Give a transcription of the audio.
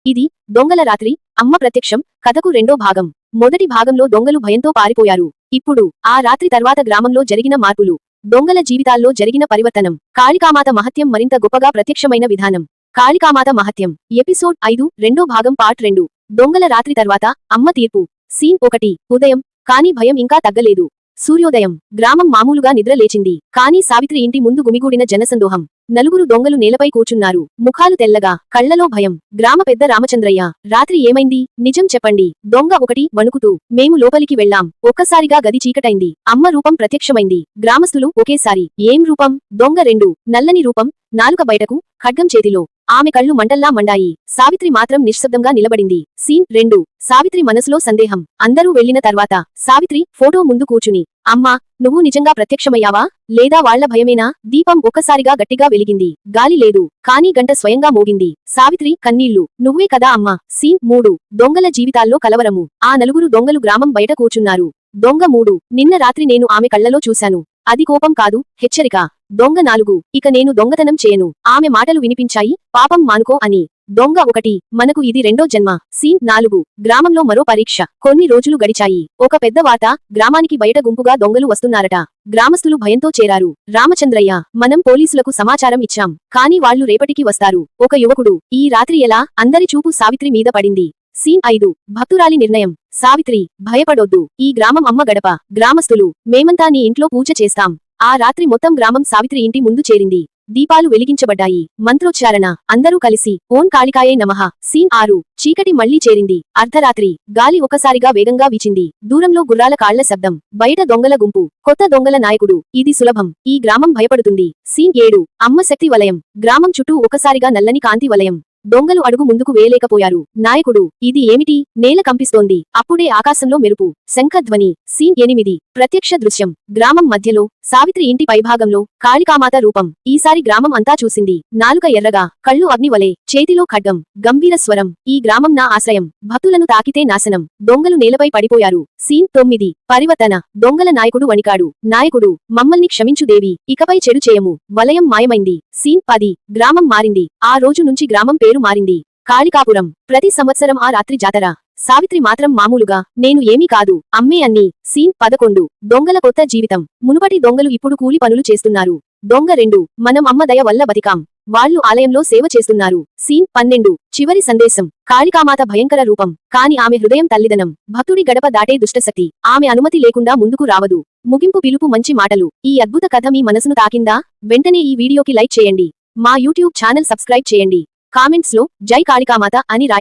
ఇది దొంగల రాత్రి అమ్మ ప్రత్యక్షం కథకు రెండో భాగం. మొదటి భాగంలో దొంగలు భయంతో పారిపోయారు. ఇప్పుడు ఆ రాత్రి తర్వాత గ్రామంలో జరిగిన మార్పులు, దొంగల జీవితాల్లో జరిగిన పరివర్తనం, కాళికామాత మహత్యం మరింత గొప్పగా ప్రత్యక్షమైన విధానం. కాళికామాత మహత్యం ఎపిసోడ్ 5 రెండో భాగం పార్ట్ 2. దొంగల రాత్రి తర్వాత అమ్మ తీర్పు. సీన్ 1. ఉదయం. కానీ భయం ఇంకా తగ్గలేదు. సూర్యోదయం. గ్రామం మామూలుగా నిద్ర లేచింది. కానీ సావిత్రి ఇంటి ముందు గుమిగూడిన జనసందోహం. నలుగురు దొంగలు నేలపై కూర్చున్నారు. ముఖాలు తెల్లగా, కళ్లలో భయం. గ్రామ పెద్ద రామచంద్రయ్య, రాత్రి ఏమైంది? నిజం చెప్పండి. దొంగ 1 వణుకుతూ. మేము లోపలికి వెళ్ళాం. ఒక్కసారిగా గది చీకటైంది. అమ్మ రూపం ప్రత్యక్షమైంది. గ్రామస్తులు ఒకేసారి, ఏం రూపం? దొంగ 2, నల్లని రూపం, నాలుక బయటకు, ఖడ్గం చేతిలో. ఆమె కళ్ళు మంటల్లా మండాయి. సావిత్రి మాత్రం నిశ్శబ్దంగా నిలబడింది. సీన్ 2. సావిత్రి మనసులో సందేహం. అందరూ వెళ్లిన తర్వాత సావిత్రి ఫోటో ముందు కూర్చుని, అమ్మా, నువ్వు నిజంగా ప్రత్యక్షమయ్యావా లేదా వాళ్ల భయమేనా? దీపం ఒక్కసారిగా గట్టిగా వెలిగింది. గాలి లేదు, కానీ గంట స్వయంగా మోగింది. సావిత్రి కన్నీళ్లు. నువ్వే కదా అమ్మా. సీన్ 3. దొంగల జీవితాల్లో కలవరము. ఆ నలుగురు దొంగలు గ్రామం బయట కూర్చున్నారు. దొంగ 3. నిన్న రాత్రి నేను ఆమె కళ్లలో చూశాను. అది కోపం కాదు, హెచ్చరిక. దొంగ 4. ఇక నేను దొంగతనం చేయను. ఆమె మాటలు వినిపించాయి, పాపం మానుకో అని. దొంగ 1. మనకు ఇది రెండో జన్మ. సీన్ 4. గ్రామంలో మరో పరీక్ష. కొన్ని రోజులు గడిచాయి. ఒక పెద్ద వార్త, గ్రామానికి బయట గుంపుగా దొంగలు వస్తున్నారట. గ్రామస్తులు భయంతో చేరారు. రామచంద్రయ్య, మనం పోలీసులకు సమాచారం ఇచ్చాం, కానీ వాళ్ళు రేపటికి వస్తారు. ఒక యువకుడు. ఈ రాత్రి ఎలా? అందరి చూపు సావిత్రి మీద పడింది. సీన్ 5. భక్తురాలి నిర్ణయం. సావిత్రి, భయపడొద్దు. ఈ గ్రామం అమ్మ గడప. గ్రామస్తులు, మేమంతా నీ ఇంట్లో పూజ చేస్తాం. ఆ రాత్రి మొత్తం గ్రామం సావిత్రి ఇంటి ముందు చేరింది. దీపాలు వెలిగించబడ్డాయి. మంత్రోచ్చారణ. అందరూ కలిసి ఓం కాళికాయై నమః. సీన్ 6. చీకటి మళ్లీ చేరింది. అర్ధరాత్రి. గాలి ఒకసారిగా వేగంగా వీచింది. దూరంలో గుర్రాల కాళ్ల శబ్దం. బయట దొంగల గుంపు. కొత్త దొంగల నాయకుడు. ఇది సులభం. ఈ గ్రామం భయపడుతుంది. సీన్ 7. అమ్మ శక్తి వలయం. గ్రామం చుట్టూ ఒకసారిగా నల్లని కాంతి వలయం. దొంగలు అడుగు ముందుకు వేయలేకపోయారు. నాయకుడు, ఇది ఏమిటి? నేల కంపిస్తోంది. అప్పుడే ఆకాశంలో మెరుపు, శంఖధ్వని. సీన్ 8. ప్రత్యక్ష దృశ్యం. గ్రామం మధ్యలో, సావిత్రి ఇంటి పైభాగంలో, కాళికామాత రూపం. ఈసారి గ్రామం అంతా చూసింది. నాలుక ఎర్రగా, కళ్ళు అగ్నివలే, చేతిలో ఖడ్గం. గంభీర స్వరం. ఈ గ్రామం నా ఆశ్రయం. భక్తులను తాకితే నాశనం. దొంగలు నేలపై పడిపోయారు. సీన్ 9. పరివర్తన. దొంగల నాయకుడు వణికాడు. నాయకుడు, మమ్మల్ని క్షమించు దేవి, ఇకపై చెడు చేయము. వలయం మాయమైంది. సీన్ 10. గ్రామం మారింది. ఆ రోజు నుంచి గ్రామం పేరు మారింది. కాళికాపురం. ప్రతి సంవత్సరం ఆ రాత్రి జాతర. సావిత్రి మాత్రం మామూలుగా, నేను ఏమీ కాదు, అమ్మే అన్ని. సీన్ 11. దొంగల కొత్త జీవితం. మునుపటి దొంగలు ఇప్పుడు కూలి పనులు చేస్తున్నారు. దొంగ 2. మనం అమ్మ దయ వల్ల బతికాం. వాళ్ళు ఆలయంలో సేవ చేస్తున్నారు. సీన్ 12. చివరి సందేశం. కాళికామాత భయంకర రూపం, కాని ఆమె హృదయం తల్లిదనం. భక్తుడి గడప దాటే దుష్టశక్తి. ఆమె అనుమతి లేకుండా ముందుకు రావదు. ముగింపు పిలుపు మంచి మాటలు. ఈ అద్భుత కథ మీ మనసును తాకిందా? వెంటనే ఈ వీడియోకి లైక్ చేయండి. మా యూట్యూబ్ ఛానల్ సబ్స్క్రైబ్ చేయండి. కామెంట్స్ లో జై కాళికామాత అని రాయండి.